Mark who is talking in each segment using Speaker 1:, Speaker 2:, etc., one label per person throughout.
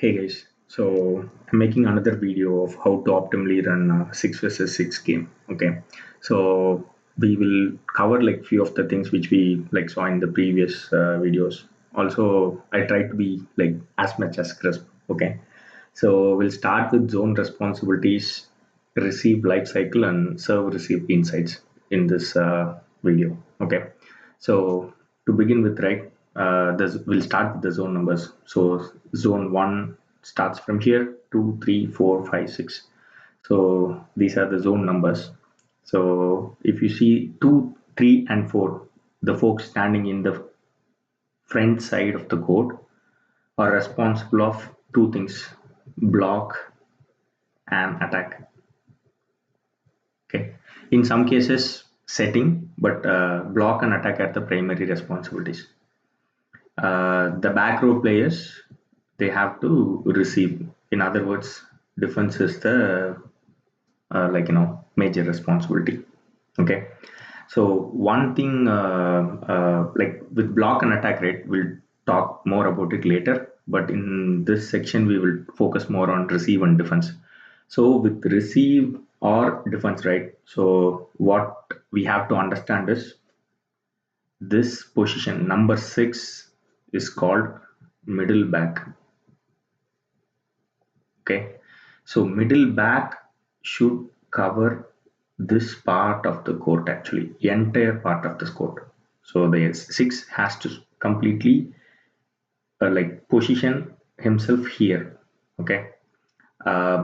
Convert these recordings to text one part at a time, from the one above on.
Speaker 1: Hey guys, so I'm making another video of how to optimally run a 6 versus 6 game. Okay, so we will cover like few of the things which we like saw in the previous videos. Also, I try to be like as much as crisp. Okay, so we'll start with zone responsibilities, receive life cycle, and serve receive insights in this video. Okay, so to begin with, right, we'll start with the zone numbers. So zone one starts from here, 2, 3, 4, 5, 6. So these are the zone numbers. So if you see 2, 3, and 4, the folks standing in the front side of the court are responsible of two things: block and attack. Okay. In some cases, setting, but block and attack are the primary responsibilities. The back row players, they have to receive. In other words, defense is the major responsibility. Okay. So one thing like with block and attack, right, we'll talk more about it later. But in this section, we will focus more on receive and defense. So with receive or defense, right? So what we have to understand is this position number 6 is called middle back. Okay, so middle back should cover this part of the court, actually entire part of this court. So the 6 has to completely like position himself here. Okay,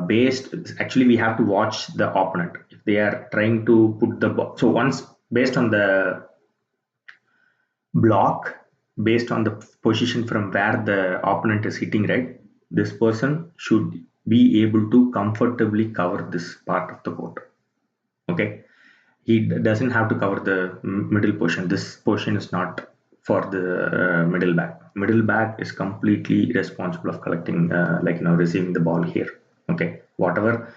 Speaker 1: based, actually we have to watch the opponent if they are trying to put the ball. So once, based on the block, based on the position from where the opponent is hitting, right, this person should be able to comfortably cover this part of the court. Okay, he doesn't have to cover the middle portion. This portion is not for the middle back is completely responsible of collecting receiving the ball here. Okay, whatever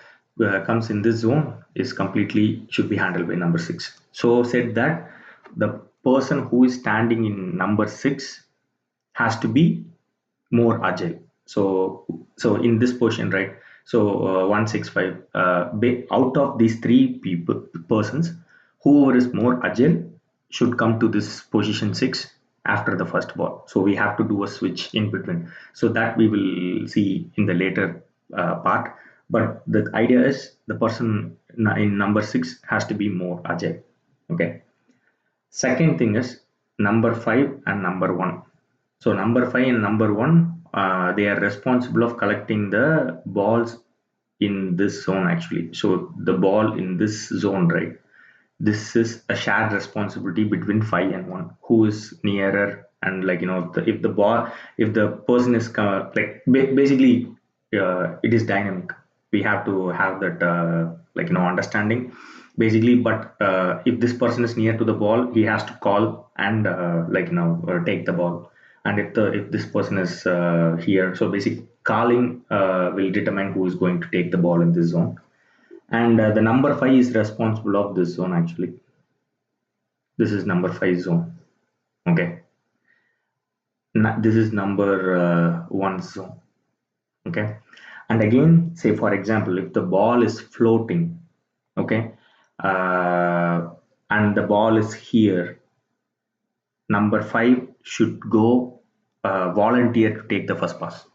Speaker 1: comes in this zone is completely should be handled by number 6. So said that the person who is standing in number 6 has to be more agile. So in this portion, right, so 165 out of these three persons, whoever is more agile should come to this position 6 after the first ball. So we have to do a switch in between, so that we will see in the later part. But the idea is the person in number 6 has to be more agile. Okay, second thing is number 5 and number 1. So number 5 and number 1, they are responsible of collecting the balls in this zone, actually. So the ball in this zone, right? This is a shared responsibility between 5 and 1, who is nearer. And if the ball, if the person is basically it is dynamic. We have to have that understanding basically. But if this person is near to the ball, he has to call and take the ball. And if this person is here, so basic calling will determine who is going to take the ball in this zone. And the number 5 is responsible of this zone, actually. This is number 5 zone. Okay, this is number 1 zone. Okay, and again, say for example, if the ball is floating, okay, and the ball is here, number 5 should go volunteer to take the first pass.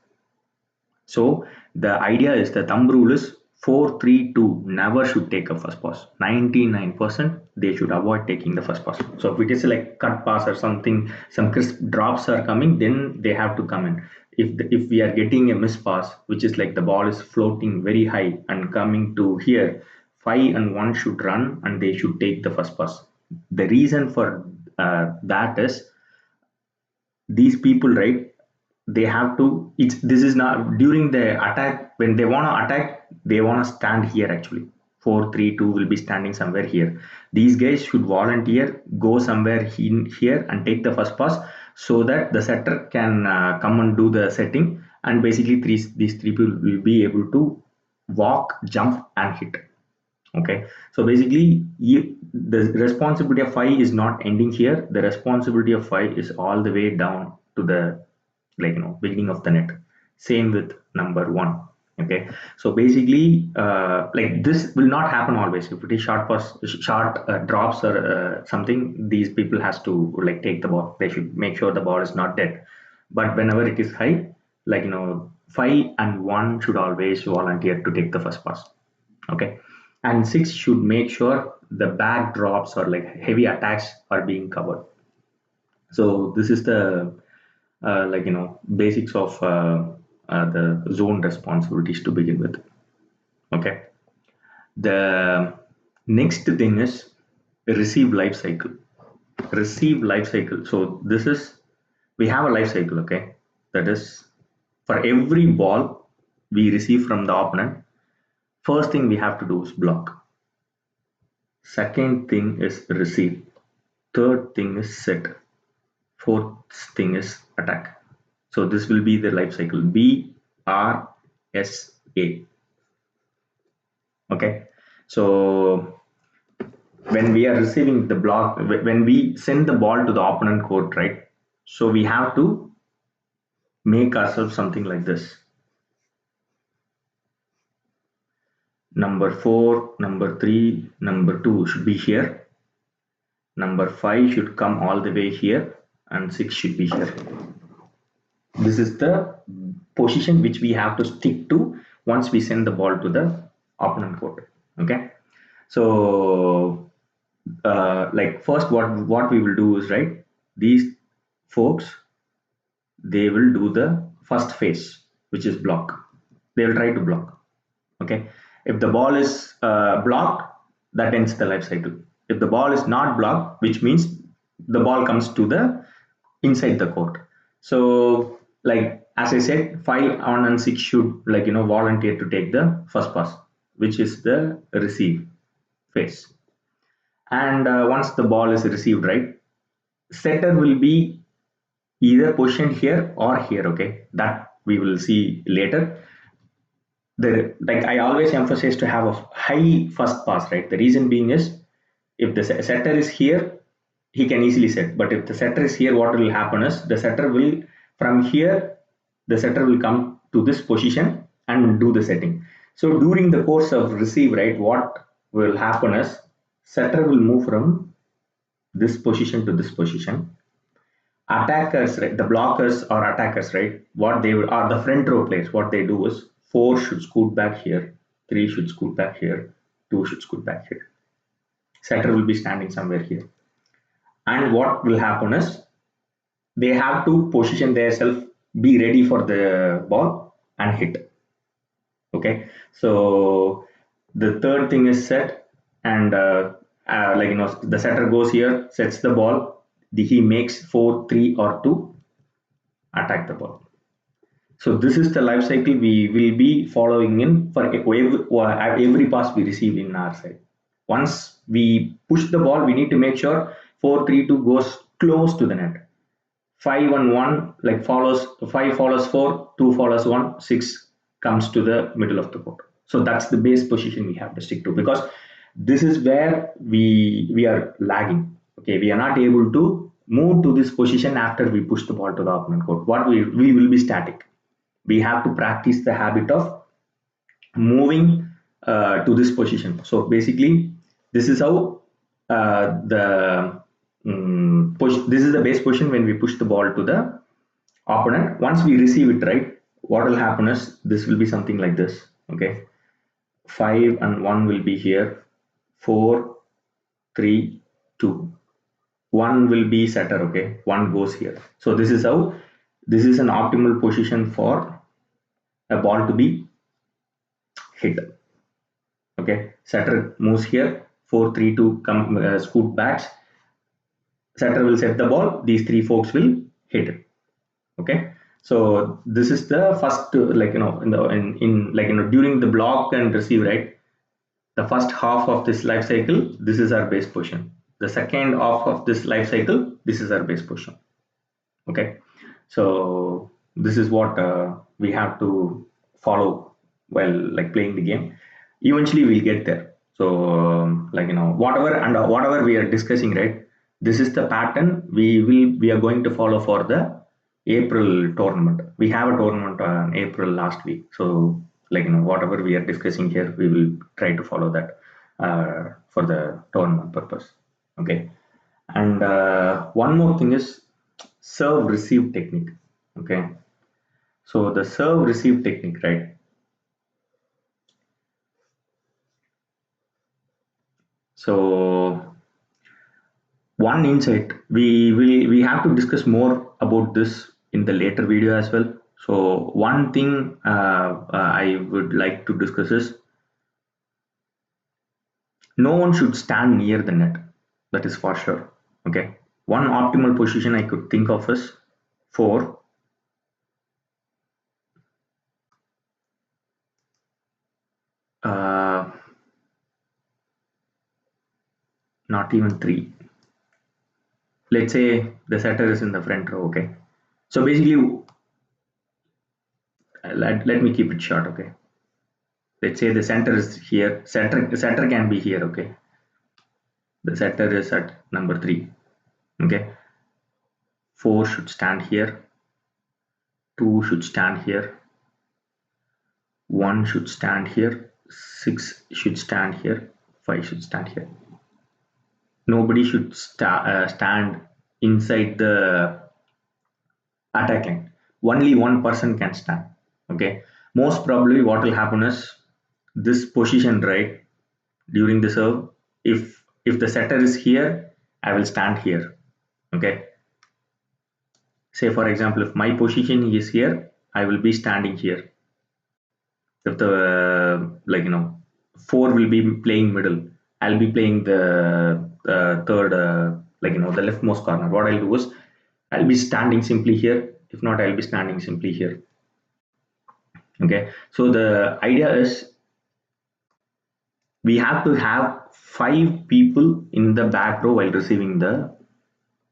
Speaker 1: So the idea is, the thumb rule is 4-3-2, never should take a first pass. 99% they should avoid taking the first pass. So if it is like cut pass or something, some crisp drops are coming, then they have to come in. If we are getting a miss pass, which is like the ball is floating very high and coming to here, 5 and 1 should run and they should take the first pass. The reason for that is, these people, right, they have to, this is not during the attack. When they want to attack, they want to stand here, actually. 4-3-2 will be standing somewhere here. These guys should volunteer, go somewhere here and take the first pass, so that the setter can come and do the setting. And basically these three people will be able to walk, jump and hit. Okay, so basically the responsibility of 5 is not ending here. The responsibility of 5 is all the way down to the beginning of the net. Same with number 1. Okay, so basically like this will not happen always. If it is short pass, short drops or something, these people has to like take the ball. They should make sure the ball is not dead. But whenever it is high, like 5 and 1 should always volunteer to take the first pass. Okay, and 6 should make sure the back drops or like heavy attacks are being covered. So this is the like basics of the zone responsibilities to begin with. Okay, the next thing is receive life cycle. Receive life cycle. So this is, we have a life cycle. Okay, that is, for every ball we receive from the opponent, first thing we have to do is block. Second thing is receive. Third thing is set. Fourth thing is attack. So this will be the life cycle, BRSA. Okay, so when we are receiving the block, when we send the ball to the opponent court, right? So we have to make ourselves something like this. Number 4, number 3, number 2 should be here. Number 5 should come all the way here, and 6 should be here. This is the position which we have to stick to once we send the ball to the opponent court. Okay, so like first what we will do is, right, these folks, they will do the first phase, which is block. They will try to block. Okay, if the ball is blocked, that ends the life cycle. If the ball is not blocked, which means the ball comes to the inside the court. So like as I said, 5 on and 6 should like volunteer to take the first pass, which is the receive phase. And once the ball is received, right, setter will be either positioned here or here. Okay, that we will see later. The like I always emphasize to have a high first pass, right? The reason being is, if the setter is here, he can easily set. But if the setter is here, what will happen is the setter will, from here, the setter will come to this position and do the setting. So during the course of receive, right, what will happen is setter will move from this position to this position. Attackers, right, the blockers or attackers, right, what they will, are the front row players, what they do is 4 should scoot back here, 3 should scoot back here, 2 should scoot back here. Setter will be standing somewhere here. And what will happen is they have to position themselves, be ready for the ball and hit. Okay, so the third thing is set, and like the setter goes here, sets the ball, he makes 4, 3 or 2, attack the ball. So this is the life cycle we will be following in for every pass we receive in our side. Once we push the ball, we need to make sure 4, 3, 2 goes close to the net. 5 and 1 like follows, 5 follows 4, 2 follows 1, 6 comes to the middle of the court. So that's the base position we have to stick to, because this is where we are lagging. Okay, we are not able to move to this position after we push the ball to the opponent court. What we will be static. We have to practice the habit of moving to this position. So basically, this is how the push. This is the base position when we push the ball to the opponent. Once we receive it, right, what will happen is this will be something like this. Okay, 5 and 1 will be here. 4, 3, 2. 1 will be setter. Okay, 1 goes here. So this is how. This is an optimal position for a ball to be hit. Okay, setter moves here, 4, 3, 2 come scoot backs. Setter will set the ball, these 3 folks will hit it. Okay, so this is the first like in like during the block and receive, right, the first half of this life cycle, this is our base position. The second half of this life cycle, this is our base position. Okay, so this is what we have to follow while like playing the game. Eventually we'll get there. So like whatever we are discussing, right, this is the pattern we are going to follow for the April tournament. We have a tournament on April last week. So, like, whatever we are discussing here, we will try to follow that for the tournament purpose. Okay. And one more thing is serve receive technique. Okay. So the serve receive technique, right? So one insight, we have to discuss more about this in the later video as well. So one thing I would like to discuss is no one should stand near the net. That is for sure. Okay. One optimal position I could think of is four, uh, not even three. Let's say the setter is in the front row. Okay. So basically, let me keep it short. Okay. Let's say the center is here. Center can be here. Okay. The setter is at number three. Okay. Four should stand here. Two should stand here. One should stand here. Six should stand here. Five should stand here. Nobody should stand inside the attack line. Only one person can stand. Okay. Most probably, what will happen is this position, right, during the serve. If the setter is here, I will stand here. Okay. Say for example, if my position is here, I will be standing here. If the four will be playing middle, I'll be playing the third, the leftmost corner. What I'll do is I'll be standing simply here. If not, I'll be standing simply here. Okay. So the idea is we have to have five people in the back row while receiving the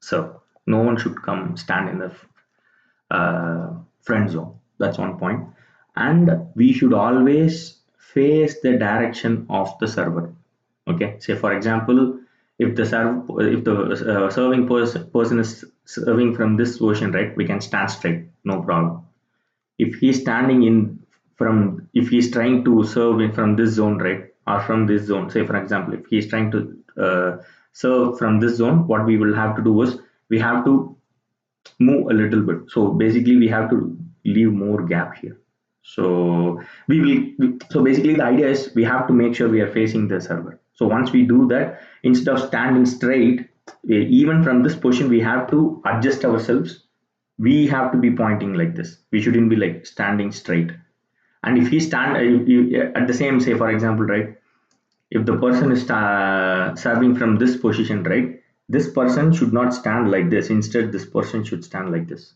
Speaker 1: serve. No one should come stand in the friend zone. That's one point. And we should always face the direction of the server. Okay. Say for example, if the serving person is serving from this position, right, we can stand straight, no problem. If he's standing in from, if he's trying to serve in from this zone, right, or from this zone, say for example, if he's trying to serve from this zone, what we will have to do is we have to move a little bit. So basically we have to leave more gap here. So so basically the idea is we have to make sure we are facing the server. So once we do that, instead of standing straight, even from this position, we have to adjust ourselves. We have to be pointing like this. We shouldn't be like standing straight. And if he stand at the same, say for example, right, if the person is serving from this position, right, this person should not stand like this. Instead, this person should stand like this.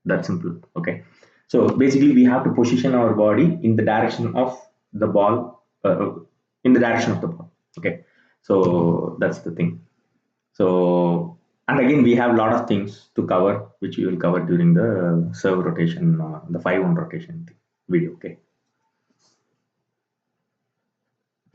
Speaker 1: That's simple. Okay. So basically, we have to position our body in the direction of the ball, in the direction of the ball. Okay. So that's the thing. So, and again, we have a lot of things to cover, which we will cover during the serve rotation, the 5-1 rotation video. Okay.